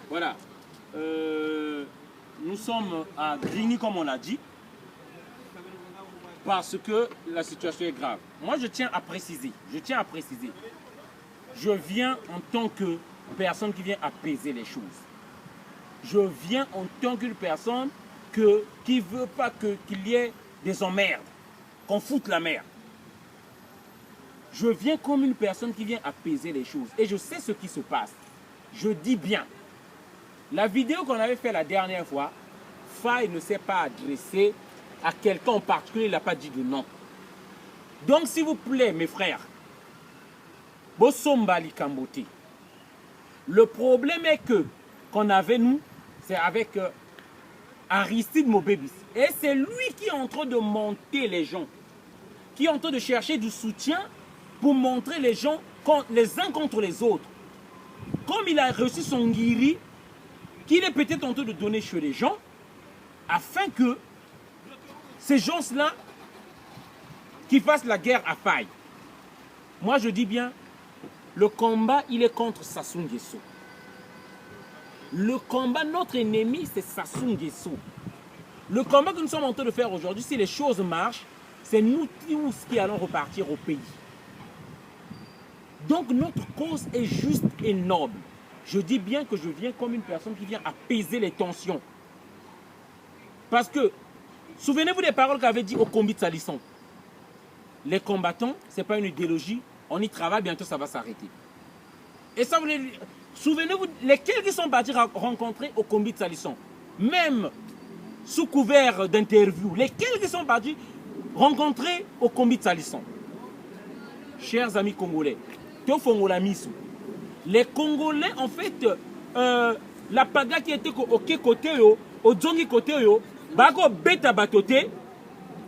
Voilà. Nous sommes à Grigny, comme on l'a dit, parce que la situation est grave. Moi, je tiens à préciser, je viens en tant que personne qui vient apaiser les choses. Je viens en tant qu'une personne qui ne veut pas qu'il y ait des emmerdes, qu'on foute la merde. Je viens comme une personne qui vient apaiser les choses. Et je sais ce qui se passe. Je dis bien. La vidéo qu'on avait fait la dernière fois, Faye ne s'est pas adressé à quelqu'un en particulier, il n'a pas dit de nom. Donc, s'il vous plaît, mes frères, Bossomba Likambote. Le problème est que, qu'on avait nous, c'est avec Aristide Mobébis. Et c'est lui qui est en train de monter les gens, qui est en train de chercher du soutien pour montrer les gens les uns contre les autres. Comme il a reçu son guiri, qu'il est peut-être en train de donner chez les gens, afin que ces gens-là qui fassent la guerre à Faye. Moi, je dis bien, le combat, il est contre Sassou Nguesso. Le combat, notre ennemi, c'est Sassou Nguesso. Le combat que nous sommes en train de faire aujourd'hui, si les choses marchent, c'est nous tous qui allons repartir au pays. Donc, notre cause est juste et noble. Je dis bien que je viens comme une personne qui vient apaiser les tensions. Parce que, souvenez-vous des paroles qu'avait dit Okombi Salisson. Les combattants, ce n'est pas une idéologie, on y travaille, bientôt ça va s'arrêter. Et ça, souvenez-vous, lesquels qui sont partis rencontrer Okombi Salisson, même sous couvert d'interview, lesquels qui sont partis rencontrer Okombi Salisson. Chers amis congolais, les Congolais, en fait, la paga qui était au côté, au djongi côté, bako beta batote,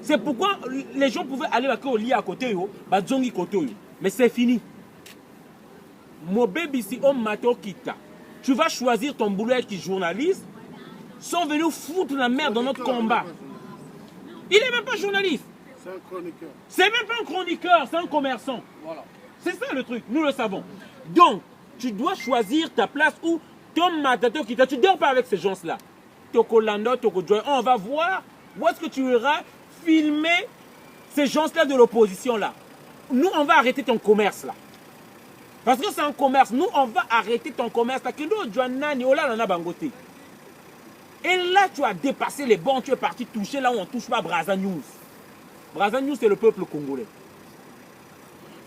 c'est pourquoi les gens pouvaient aller au lit à côté, ba djongi côté. Mais c'est fini. Mobébis om mato kita. Tu vas choisir ton boulot qui journaliste, sont venus foutre la merde dans notre combat. Il n'est même pas journaliste. C'est un chroniqueur. C'est même pas un chroniqueur, c'est un commerçant. Voilà. C'est ça le truc, nous le savons. Donc, tu dois choisir ta place où ton matato qui tu ne dors pas avec ces gens-là. Toko Lando, Toko Joy, on va voir où est-ce que tu iras filmer ces gens-là de l'opposition-là. Nous, on va arrêter ton commerce là. Parce que c'est un commerce. Nous, on va arrêter ton commerce là. Et là, tu as dépassé les bornes, tu es parti toucher là où on ne touche pas Brazza News. Brazza News, c'est le peuple congolais.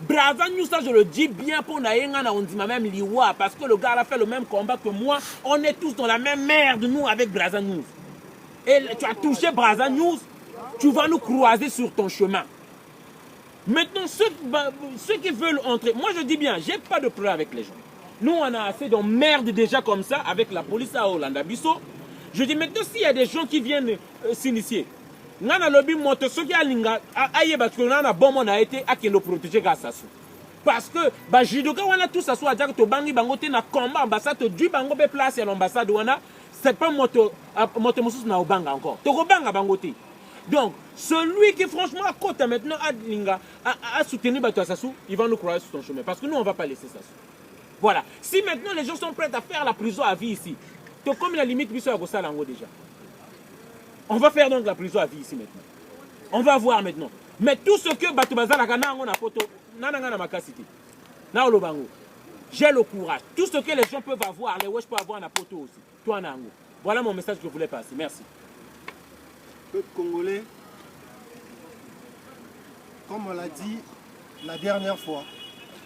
Brazza News, ça je le dis bien pour Naïngana, on dit même Liwa, parce que le gars a fait le même combat que moi. On est tous dans la même merde, nous, avec Brazza News. Et tu as touché Brazza News, tu vas nous croiser sur ton chemin. Maintenant, ceux qui veulent entrer, moi je dis bien, j'ai pas de problème avec les gens. Nous, on a assez de merde déjà comme ça avec la police à Hollande Bisso. Je dis maintenant, s'il y a des gens qui viennent s'initier, nana lobby moto ceux qui alinga aye parce que nana bon on a été à qui le protéger grâce à ça. Parce que ba jidoka wana tout ça soit dire to bangi bangote na combat ambassade to du bango be place à l'ambassade wana c'est pas moto mosus na obanga encore. To ko banga bangote. Donc celui qui franchement à côté maintenant à soutenir Bato Sassou, il va nous croiser sur ton chemin parce que nous on va pas laisser ça. Voilà. Si maintenant les gens sont prêts à faire la prison à vie ici, to comme la limite biso à Gosalango déjà. On va faire donc la prison à vie ici maintenant. On va voir maintenant. Mais tout ce que Bato Bazala Kana on a photo, nananga makasiti. Na olobango. J'ai le courage. Tout ce que les gens peuvent avoir, les wesh peuvent avoir na photo aussi. Toi nango. Voilà mon message que je voulais passer. Merci. Peuple congolais, comme on l'a dit la dernière fois,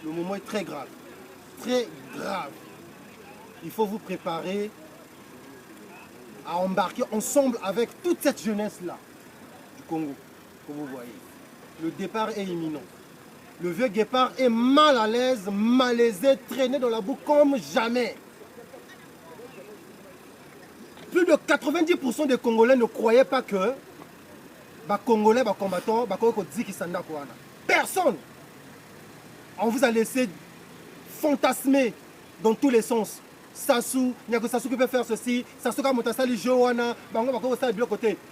le moment est très grave. Très grave. Il faut vous préparer à embarquer ensemble avec toute cette jeunesse-là du Congo, que vous voyez. Le départ est imminent. Le vieux guépard est mal à l'aise, malaisé, traîné dans la boue comme jamais. Plus de 90% des Congolais ne croyaient pas que les Congolais, les combattants, personne. On vous a laissé fantasmer dans tous les sens. Sassou, il n'y a que Sassou qui peut faire ceci. Sassou qui a monté Johanna, nous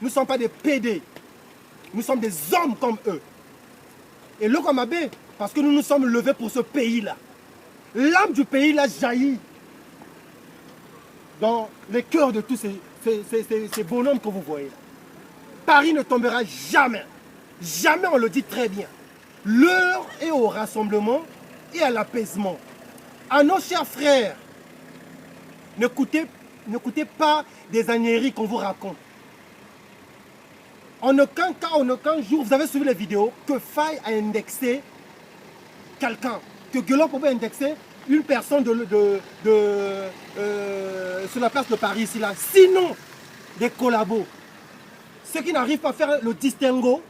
ne sommes pas des PD. Nous sommes des hommes comme eux. Et le Kamabé, parce que nous nous sommes levés pour ce pays-là. L'âme du pays là jaillit. dans les cœurs de tous ces bonhommes que vous voyez. Paris ne tombera jamais. Jamais, on le dit très bien. L'heure est au rassemblement et à l'apaisement. À nos chers frères, n'écoutez pas des âneries qu'on vous raconte. En aucun cas, en aucun jour, vous avez suivi les vidéos, que Faye a indexé quelqu'un, que Guelop pouvait indexer une personne sur la place de Paris ici là. Sinon, des collabos. Ceux qui n'arrivent pas à faire le distinguo,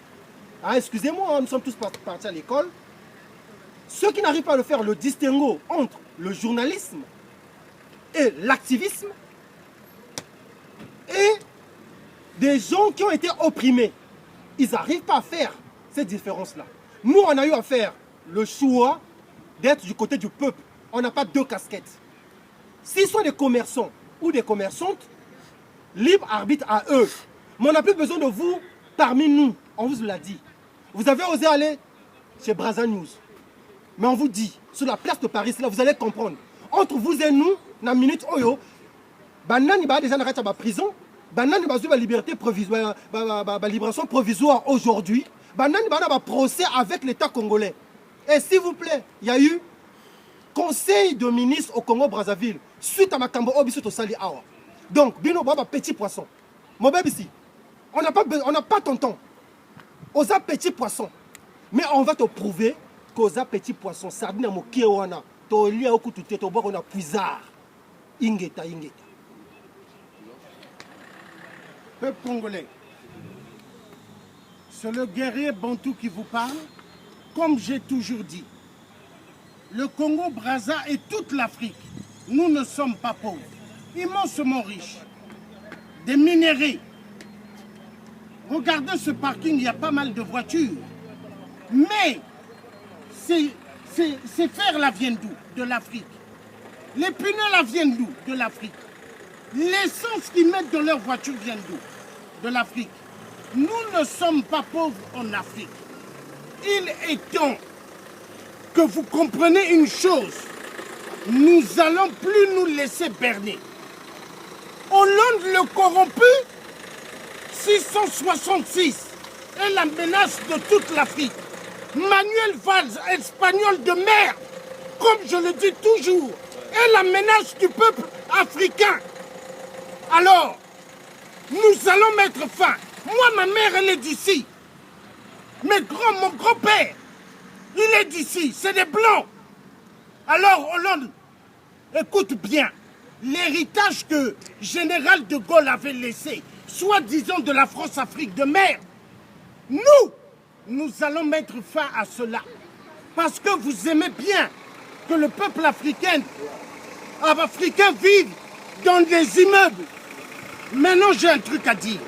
ah, excusez-moi, nous sommes tous partis à l'école. Ceux qui n'arrivent pas à faire le distinguo entre le journalisme et l'activisme, et des gens qui ont été opprimés, ils n'arrivent pas à faire cette différence-là. Nous, on a eu à faire le choix d'être du côté du peuple. On n'a pas deux casquettes. S'ils sont des commerçants ou des commerçantes, libre arbitre à eux. Mais on n'a plus besoin de vous parmi nous. On vous l'a dit. Vous avez osé aller chez Braza News. Mais on vous dit, sur la place de Paris, là, vous allez comprendre. Entre vous et nous, dans la minute oyo, banani ba déjà dans la prison, banani ba la liberté provisoire, la libération provisoire aujourd'hui, banani ba na procès avec l'État congolais. Et s'il vous plaît, il y a eu conseil de ministre au Congo-Brazzaville suite à Makambo Obiso Tosali Awa. Donc, bino baba petit poisson. Mon bébé ici, on n'a pas ton temps. Aux petits poissons. Mais on va te prouver qu'aux petits poissons, sardine mo kiewana, to lia okutute to boko na puisard. Ingeta. Peuple congolais, c'est le guerrier bantou qui vous parle. Comme j'ai toujours dit, le Congo-Brazza et toute l'Afrique, nous ne sommes pas pauvres, immensement riches. Des minerais. Regardez ce parking, il y a pas mal de voitures. Mais ces fers là viennent d'où? De l'Afrique. Les pneus là viennent d'où? De l'Afrique. L'essence qu'ils mettent dans leur voiture vient d'où? De l'Afrique. Nous ne sommes pas pauvres en Afrique. Il est temps que vous compreniez une chose. Nous n'allons plus nous laisser berner. Hollande le corrompu, 666, est la menace de toute l'Afrique. Manuel Valls, espagnol de merde, comme je le dis toujours, est la menace du peuple africain. Alors, nous allons mettre fin. Moi, ma mère, elle est d'ici. Mon grand-père, il est d'ici. C'est des Blancs. Alors, Hollande, écoute bien. L'héritage que Général de Gaulle avait laissé, soi-disant de la France-Afrique de mer, nous allons mettre fin à cela. Parce que vous aimez bien que le peuple africain vive dans des immeubles. Maintenant, j'ai un truc à dire.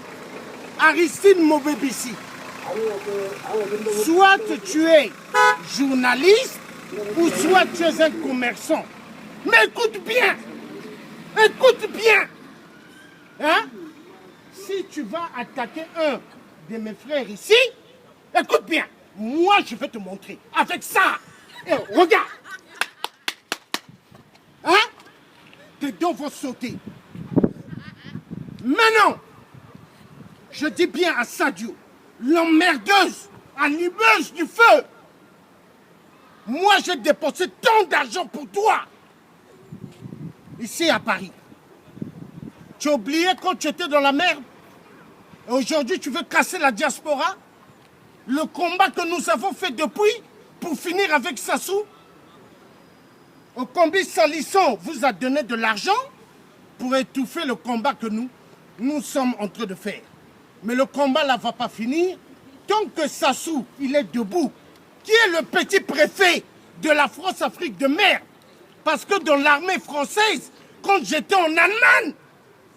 Aristide Mobébissi, soit tu es journaliste, ou soit tu es un commerçant. Mais écoute bien. Écoute bien. Hein? Si tu vas attaquer un de mes frères ici, écoute bien. Moi, je vais te montrer. Avec ça. Et regarde. Hein? Tes dents vont sauter. Maintenant, je dis bien à Sadio, l'emmerdeuse, allumeuse du feu. Moi, j'ai dépensé tant d'argent pour toi. Ici à Paris. Tu as oublié quand tu étais dans la merde? Et aujourd'hui, tu veux casser la diaspora? Le combat que nous avons fait depuis pour finir avec Sassou? Okombi Salisson vous a donné de l'argent pour étouffer le combat que nous sommes en train de faire. Mais le combat là ne va pas finir tant que Sassou, il est debout, qui est le petit préfet de la France-Afrique de mer. Parce que dans l'armée française, quand j'étais en Allemagne,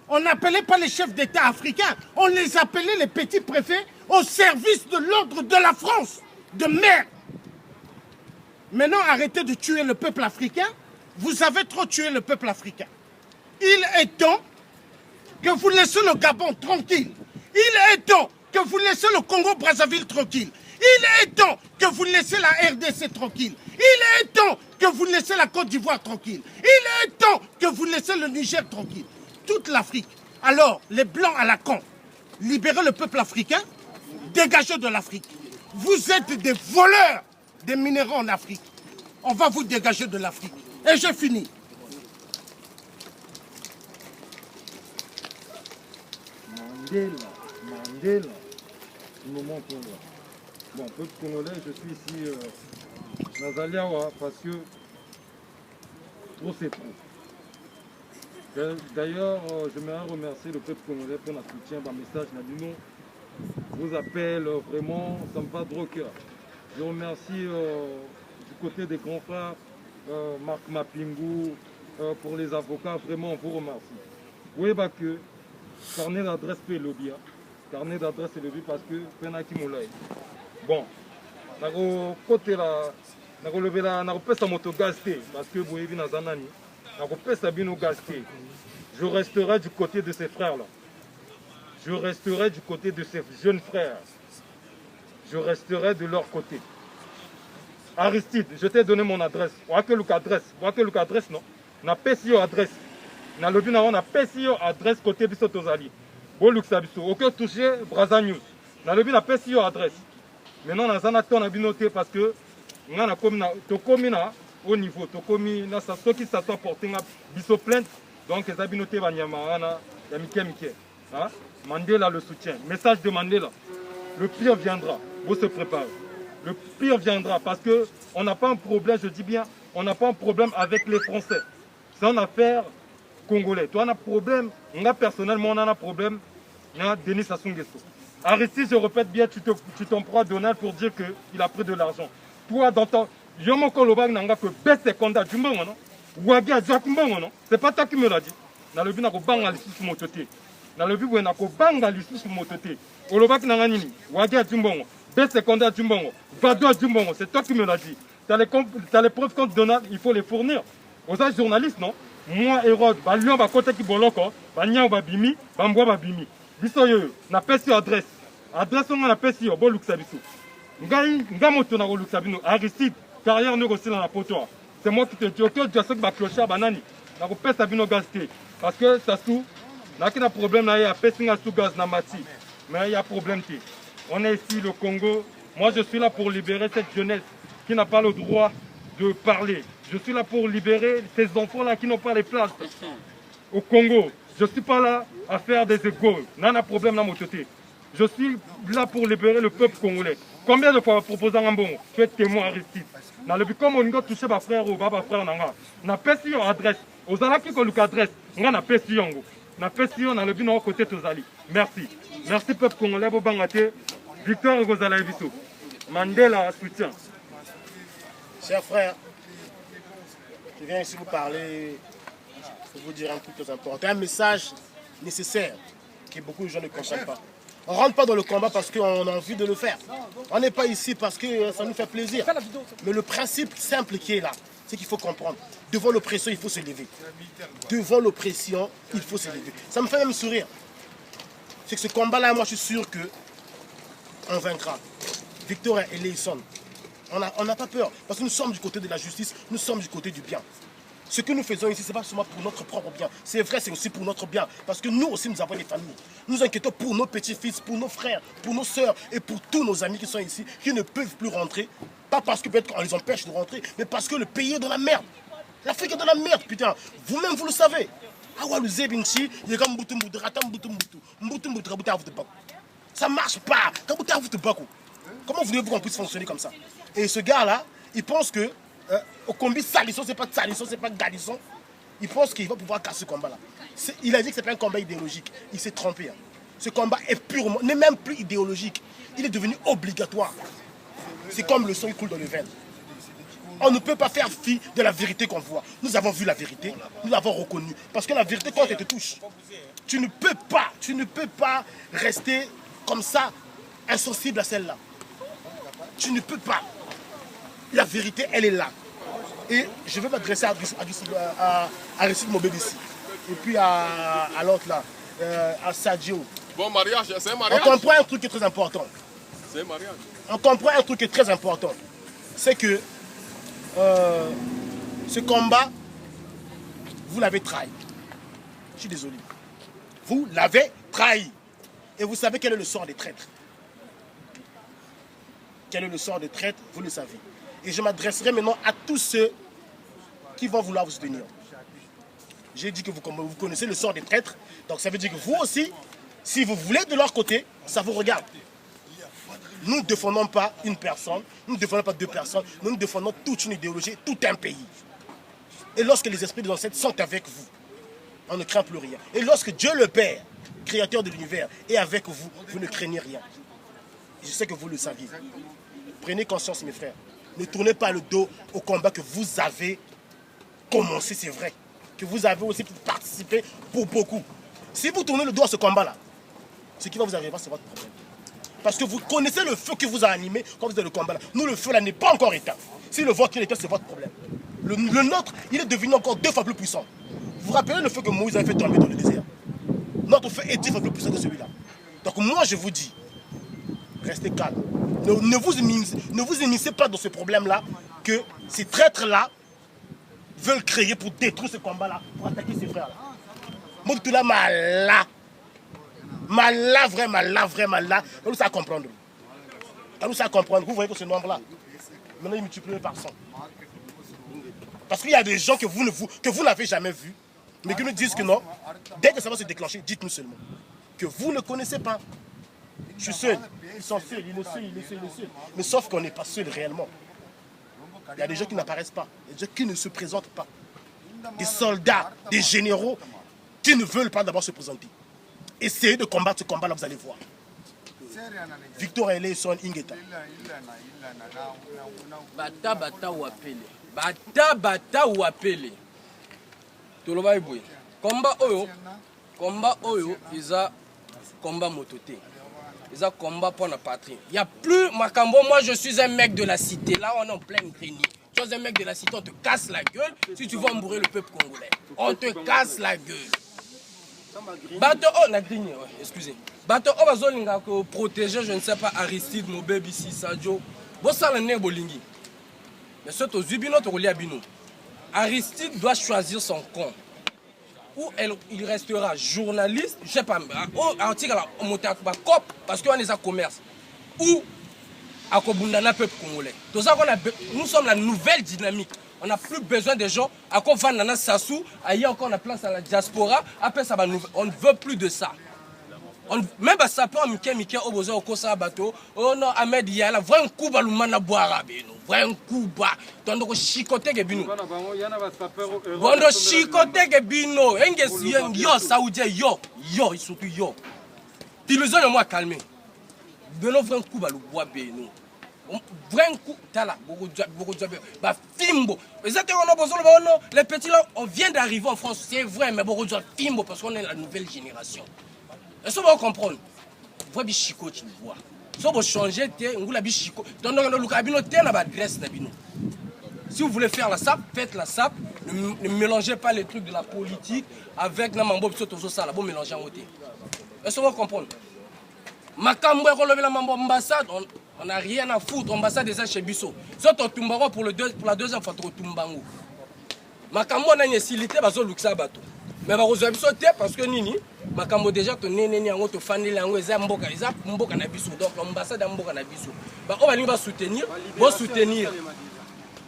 on n'appelait pas les chefs d'État africains, on les appelait les petits préfets au service de l'ordre de la France, de mer. Maintenant, arrêtez de tuer le peuple africain. Vous avez trop tué le peuple africain. Il est temps que vous laissiez le Gabon tranquille. Il est temps que vous laissiez le Congo-Brazzaville tranquille. Il est temps que vous laissiez la RDC tranquille. Il est temps que vous laissiez la Côte d'Ivoire tranquille. Il est temps que vous laissiez le Niger tranquille. toute l'Afrique. Alors, les Blancs à la con, libérez le peuple africain, dégagez de l'Afrique. Vous êtes des voleurs des minéraux en Afrique. On va vous dégager de l'Afrique. Et j'ai fini. Mandela, du moment qu'on va. Bon, peuple congolais, je suis ici dans Aliawa parce que trop c'est trop. D'ailleurs, j'aimerais remercier le peuple congolais pour notre soutien, par message, vous appelle vraiment, ça me va droit au cœur. Je remercie du côté des grands frères, Marc Mapingou, pour les avocats, vraiment on vous remercie. Oui, bah que carnet d'adresse peut lobby, carnet d'adresse et lobby parce que penaki moulay. Bon, nako côté là, nako lever là, nako pesa moto gasté parce que vous avez dans zanani, nako pesa bino gasté. Je resterai du côté de ces frères là. Je resterai du côté de ces jeunes frères. Je resterai de leur côté. Aristide, je t'ai donné mon adresse. Voilà que l'adresse, non. Na pesi adresse. Na lobi na on a pesi adresse côté biso tozali. Bo luxa biso. Aucun touché Braza News. Na lobi na pesi adresse. Maintenant na zana ton na binoté parce que nga na komi na to komi na au niveau to komi na sa soki ça soit porté nga biso plainte. Donc les abinoté banyama na ya mike. Hein? Mandela le soutien. Message de Mandela. Le pire viendra. Vous se préparez. Le pire viendra parce qu'on n'a pas un problème, je dis bien, on n'a pas un problème avec les Français. C'est une affaire congolais. Toi, on a un problème, moi personnellement, on a un problème, on a Denis Sassou Nguesso. Aristide, je répète bien, tu t'en prends à Donald pour dire qu'il a pris de l'argent. Toi, dans ton... Je m'en colobag n'a que baisse ses condats du monde, non? Ouaga, non? C'est pas toi qui me l'a dit. Dans le but, on a bang à l'issue sur mon côté. Dans le but, on a bang à l'issue sur mon côté. Olobak n'a nini, Ouaga, Djumbongo. Baisse ses condats du Mbongo, Vado du Mbongo, c'est toi qui me l'as dit. Tu as les preuves contre Donald, il faut les fournir. Aux journalistes, non? Moi, Hérode, Lyon, côté qui boloko, Niao, Bimi, Bamboa, Bimi. Bisoyo, n'a pas sur adresse. Adresse, on a pas sur bon Luxabiso. Ngamoto na Luxabino, Aristide, carrière négociée dans la potoir. C'est moi qui te dis, ok, tu as ce que ma clochard, banani. N'a pas Sabino gasté. Parce que ça sous, n'a qu'un problème, il y a pesting à sous gaz, n'a mati. Mais il y a problème. On est ici, le Congo. Moi, je suis là pour libérer cette jeunesse qui n'a pas le droit de parler. Je suis là pour libérer ces enfants-là qui n'ont pas les places au Congo. Je ne suis pas là à faire des égaux. Non, pas de problème dans mon côté. Je suis là pour libérer le peuple congolais. Combien de fois proposé un bon? Tu es témoin Aristide. Dans le but, comme on a touché ma frère ou ma frère, on a perçu une adresse. Aux alliés qui ont l'adresse, on a perçu un go. On a perçu dans le but de côté de Tozali. Merci. Merci peuple congolais pour bangater. Victor Gozala Ebiso. Mandela soutien. Chers frères, je viens ici vous parler, pour vous dire un truc très important. Un message nécessaire que beaucoup de gens ne comprennent pas. On ne rentre pas dans le combat parce qu'on a envie de le faire. On n'est pas ici parce que ça nous fait plaisir. Mais le principe simple qui est là, c'est qu'il faut comprendre. Devant l'oppression, il faut se lever. Devant l'oppression, il faut se lever. Ça me fait même sourire. C'est que ce combat-là, moi je suis sûr que on vaincra. Victor et Leison, on n'a pas peur. Parce que nous sommes du côté de la justice, nous sommes du côté du bien. Ce que nous faisons ici, ce n'est pas seulement pour notre propre bien. C'est vrai, c'est aussi pour notre bien. Parce que nous aussi, nous avons des familles. Nous inquiétons pour nos petits-fils, pour nos frères, pour nos sœurs et pour tous nos amis qui sont ici, qui ne peuvent plus rentrer. Pas parce que peut-être qu'on les empêche de rentrer, mais parce que le pays est dans la merde. L'Afrique est dans la merde, putain. Vous-même, vous le savez. Ça marche pas. Comment voulez-vous qu'on puisse fonctionner comme ça? Et ce gars-là, il pense que au combi Salisson, c'est pas Salisson, c'est pas Galisson. Il pense qu'il va pouvoir casser ce combat-là. Il a dit que c'est pas un combat idéologique. Il s'est trompé. Hein. Ce combat est purement, n'est même plus idéologique. Il est devenu obligatoire. C'est comme le sang qui coule dans le veine. On ne peut pas faire fi de la vérité qu'on voit. Nous avons vu la vérité, nous l'avons reconnue. Parce que la vérité, quand elle te touche, tu ne peux pas rester comme ça, insensible à celle-là. Tu ne peux pas. La vérité, elle est là. Et je vais m'adresser à Aristide Mobédissi. Et puis à l'autre là, à Sadio. Bon mariage, c'est un mariage. On comprend un truc qui est très important. C'est un mariage. On comprend un truc qui est très important. C'est que ce combat, vous l'avez trahi. Je suis désolé. Vous l'avez trahi. Et vous savez quel est le sort des traîtres. Quel est le sort des traîtres, vous le savez. Et je m'adresserai maintenant à tous ceux qui vont vouloir vous soutenir. J'ai dit que vous connaissez le sort des traîtres. Donc ça veut dire que vous aussi, si vous voulez de leur côté, ça vous regarde. Nous ne défendons pas une personne, nous ne défendons pas deux personnes, nous défendons toute une idéologie, tout un pays. Et lorsque les esprits des ancêtres sont avec vous, on ne craint plus rien. Et lorsque Dieu le Père, créateur de l'univers, est avec vous, vous ne craignez rien. Je sais que vous le saviez. Prenez conscience, mes frères. Ne tournez pas le dos au combat que vous avez commencé, c'est vrai. Que vous avez aussi participé pour beaucoup. Si vous tournez le dos à ce combat-là, ce qui va vous arriver, c'est votre problème. Parce que vous connaissez le feu qui vous a animé quand vous êtes le combat là. Nous, le feu là n'est pas encore éteint. Si le vôtre est éteint, c'est votre problème. Le nôtre, il est devenu encore 2 fois plus puissant. Vous vous rappelez le feu que Moïse avait fait tomber dans le désert? Notre feu est 10 fois plus puissant que celui-là. Donc moi, je vous dis, restez calme. Ne vous immiscez pas dans ce problème-là que ces traîtres-là veulent créer pour détruire ce combat-là, pour attaquer ces frères-là. Moutula Mala. Mala, vraiment là. Nous ça comprendre. Nous ça comprendre. Vous voyez que ce nombre-là, maintenant il multiplie par 100. Parce qu'il y a des gens que vous n'avez jamais vus, mais qui nous disent que non. Dès que ça va se déclencher, dites-nous seulement. Que vous ne connaissez pas. Je suis seul. Ils sont seuls, il est seul. Mais sauf qu'on n'est pas seul réellement. Il y a des gens qui n'apparaissent pas. Des gens qui ne se présentent pas. Des soldats, des généraux qui ne veulent pas d'abord se présenter. Essayez de combattre ce combat-là, vous allez voir. Victor Eleison Ingeta. Bata wapele. Toloba iboye. Combat oyo, isa combat mototé. Isa combat pour la patrie. Il n'y a plus Makambo, moi je suis un mec de la cité. Là on est en pleine grenier. Tu es un mec de la cité, on te casse la gueule si tu veux embourrer le peuple congolais. On te casse la gueule. Bato oh na grenier, ouais, excusez. Bato oh bazolinga ko protéger, je ne sais pas Aristide, Mobeb ici, Sadio. Bo sala ne bolingi. Mais ce to zubino to kolia bino. Aristide doit choisir son camp. Ou il restera journaliste, je ne sais pas, parce qu'on est à commerce, ou à Kobundana peuple congolais. Nous sommes la nouvelle dynamique. On n'a plus besoin des gens. À quoi va Nana Sassou, ailleurs encore on a place à la diaspora, après ça va nous. On ne veut plus de ça. Même ça peut Mickey au besoin au Kosa bateau. Oh non, Ahmed Yala, voyez un coup balumana boire bino. Voyez un coup bas. Tondo chicoté que bino. Bondo chicoté que bino. Enges yo saoudien yo ils sont plus yo. T'illusionne moi calmer. Beno vrai un coup balou boire bino. Vrai un coup tala beaucoup de bah fimbo. Exactement on a besoin les petits là on vient d'arriver en France, c'est vrai mais beaucoup de fimbo parce qu'on est la nouvelle génération. Est-ce que vous comprenez? Vous voyez chico tu vois. Si vous changez vous la chico. Donc le cabino t'es na adresse d'abino. Si vous voulez faire la SAP, faites la SAP. Ne mélangez pas les trucs de la politique avec na mambo biso tozo sala bon mélanger en côté. Est-ce que vous comprenez? Makambo ko lever la mambo ambassade on n'a rien à foutre ambassade déjà chez biso. Soto tumbaro pour la deuxième fois trop tumbango. Makambo na nyessilité bazo luxa bato. Mais bazo biso té parce que nini makambo déjà to nene yango to fanele yango eza mboka na biso donc l'ambassade mboka na biso ba o balingi ba soutenir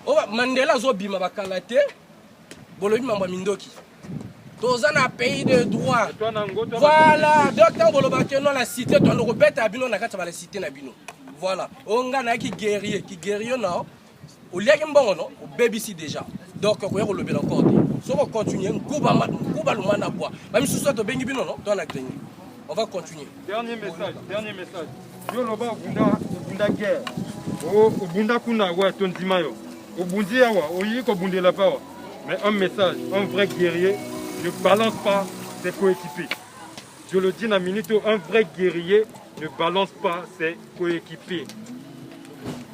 o Mandela zo bima bakala te bolobi mambo mindoki toza na pays de droit voilà donc tant boloba que non la cité to no robeta bino na kata ba la cité na bino voilà o ngana ki guerrier na o liaki mbongo no o BBC déjà donc ko yako lobela encore si on continue, on va continuer. Dernier message. Yo loba bunda guerre. O bunda kuna wa tondimayo. O bundi awa, o yi ko bunde la pa. Mais un message, un vrai guerrier ne balance pas ses coéquipiers. Je le dis na minute, un vrai guerrier ne balance pas ses coéquipiers.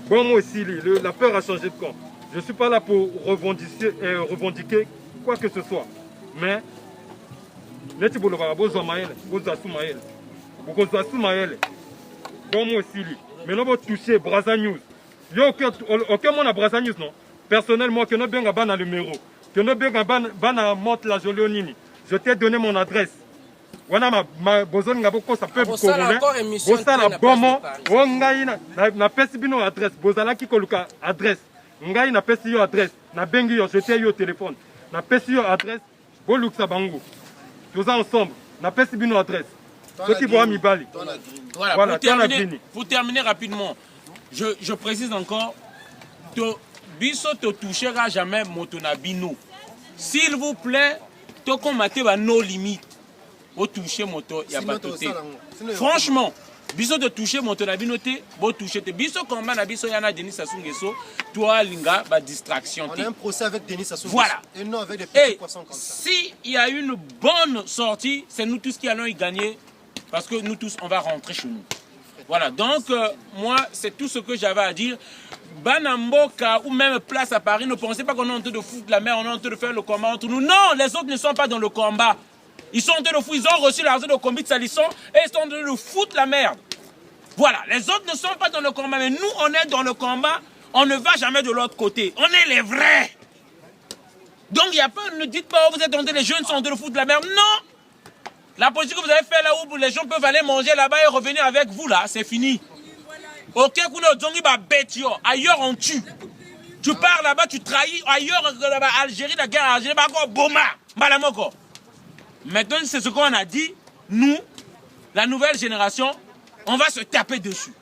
Bon moi aussi, la peur a changé de camp. Je ne suis pas là pour revendiquer quoi que ce soit. Mais, neti boloba bozo maele, bozo asu maele. Bozo asu maele. Bon moi aussi, mais non vous toucher Braza News. Yo aucun monde à Braza News non. Personnellement, que nous bien ban à numéro, que nous bien ban à monte la Jolionini. Je t'ai donné mon adresse. wana bozoni nga bokosa peuple Bosala encore congolais émission bosala te bomo na place de Paris. o ngai napesi bino adresse bozalaki koluka adresse ngai napesi yo adresse nabengi yo jete yo téléphone napesi yo adresse bolukisa bango toza ensemble napesi bino adresse soki boya mibali Voilà, Voilà, pour terminer rapidement, je précise encore, biso to touchera jamais motonabino. S'il vous plaît, to combattre nos limites. Au toucher moto, il y a pas de franchement, biso de toucher motonabino te, bo toucher te. Biso combat na biso yana Denis Sassou Nguesso, toi linga ba distraction te. On a un procès avec Denis Sassou Nguesso. Voilà. Et non avec des petits poissons comme ça. Si il y a une bonne sortie, c'est nous tous qui allons y gagner. Parce que nous tous, on va rentrer chez nous. Voilà, donc moi, c'est tout ce que j'avais à dire. Banamboka ou même place à Paris, ne pensez pas qu'on est en train de foutre la mer, on est en train de faire le combat entre nous. Non, les autres ne sont pas dans le combat. Ils sont en train de foutre, ils ont reçu l'argent de combat de Salisson et ils sont en train de foutre la merde. Voilà, les autres ne sont pas dans le combat, mais nous, on est dans le combat, on ne va jamais de l'autre côté. On est les vrais. Donc, il n'y a pas, ne dites pas, oh, vous êtes en train, les jeunes sont en train de foutre la merde. Non! La politique que vous avez fait là où les gens peuvent aller manger là-bas et revenir avec vous là, c'est fini. Ok, ailleurs on tue. Tu pars là-bas, tu trahis. Ailleurs, là-bas, Algérie, la guerre en Algérie, Boma, Malamoko. Maintenant, c'est ce qu'on a dit. Nous, la nouvelle génération, on va se taper dessus.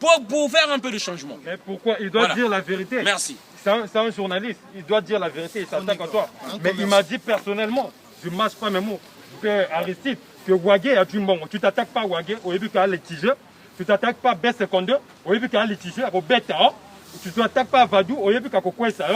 Pour faire un peu de changement. Mais pourquoi? Il doit dire la vérité. Merci. C'est un journaliste, il doit dire la vérité, il s'attaque à toi. Mais il m'a dit personnellement, je ne mâche pas mes mots. Aristide, que Wagé a du monde. Tu t'attaques pas Wagé, au début qu'il y a les tigeurs. Tu t'attaques pas B52, au début qu'il y a les tigeurs, au bête. Tu t'attaques pas Vadou, au début qu'il y a quoi ça.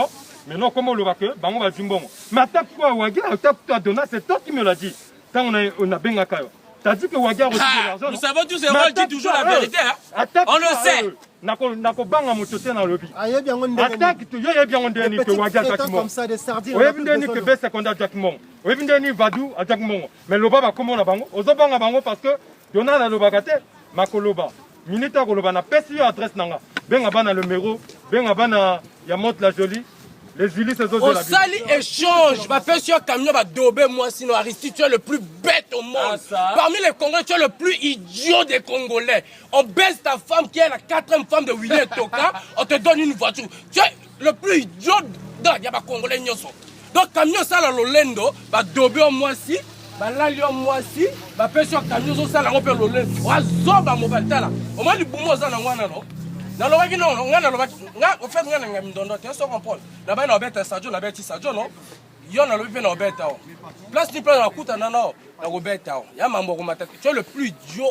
Mais non, comment le Wagé, on va du bon. Mais attaque-toi Wagé, attaque-toi Donna, c'est toi qui me l'as dit. Tant on a bien Kayo. T'as dit que Wagé a reçu de l'argent. Nous savons tous, on dit toujours la vérité. Hein? On le sait. Nako banga motote na lobby. Attaque, tu y bien on dit que Wagé a comme ça des sardines. Oui, vous avez que B52 à Jack Mong. Oui, vous avez Vadou à Jack Mong. Mais le baba comment la bango? Aux banga bango parce que y'en a la lobagate, makoloba. Minita koloba na pesi adresse nanga. Ben abana le numéro, ben abana Yamot la jolie. Les Ulysse ces autres de la vie. Au sali échange, ma pêche sur camion va dober moi sinon Aristide, tu es le plus bête au monde. Parmi les Congolais, tu es le plus idiot des Congolais. On baisse ta femme qui est la 4e femme de William Toka, on te donne une voiture. Tu es le plus idiot il y a pas Congolais nyoso. Donc camion ça la lolendo, va dober moi si, va lali moi si, va pêche sur camion ça la on peut lolendo. Va zoba mobile là. Au moins du boumou ça na wana non. Non, non, au fait, on comprend. Là-bas, on a bête Sadio, on a bête Sadio, non? Il y a un bête. Place ni plein de coups, non, on a bête. Il y a un membre tu es le plus idiot.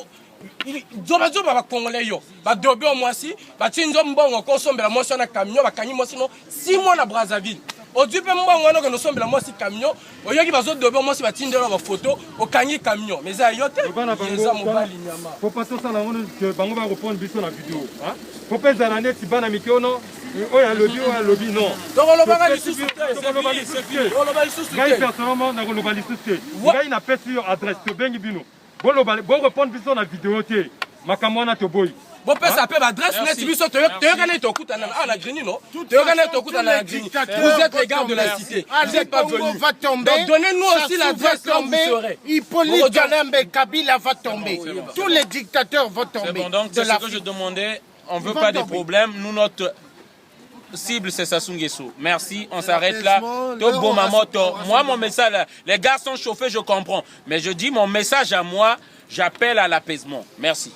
Zobazo va congolais yo. Va dober au moins si, va tinzo mbongo consommer la motion na camion, va gagner moi sinon 6 mois na Brazzaville. Au début, on nous sommes la moitié camion. Au lieu qu'il va se dober, moi, si va tirer la photo, au camion camion. Mais ça, il y a faut pas ça que Bango va reprendre la vidéo. Faut pas que l'année si ban amicaux non. Oh, il y a le lobby, non. Donc on va aller sous personnellement, on va aller sous il n'a pas sur adresse. Bon reprendre la vidéo. Makamwana to boy. Bon, peut s'appeler adresse, mais si vous êtes la Grigny, non? Vous êtes les gars de la cité. Vous n'êtes pas venus. Donc donnez-nous aussi l'adresse là où vous serez. Hippolyte Jalembe, Kabila va tomber. Tous les dictateurs vont tomber. C'est bon, donc c'est ce que je demandais. On ne veut pas de problème. Nous, notre cible, c'est Sassou Nguesso. Merci, on s'arrête là. Moi, mon message, les gars sont chauffés, je comprends. Mais je dis mon message à moi, j'appelle à l'apaisement. Merci.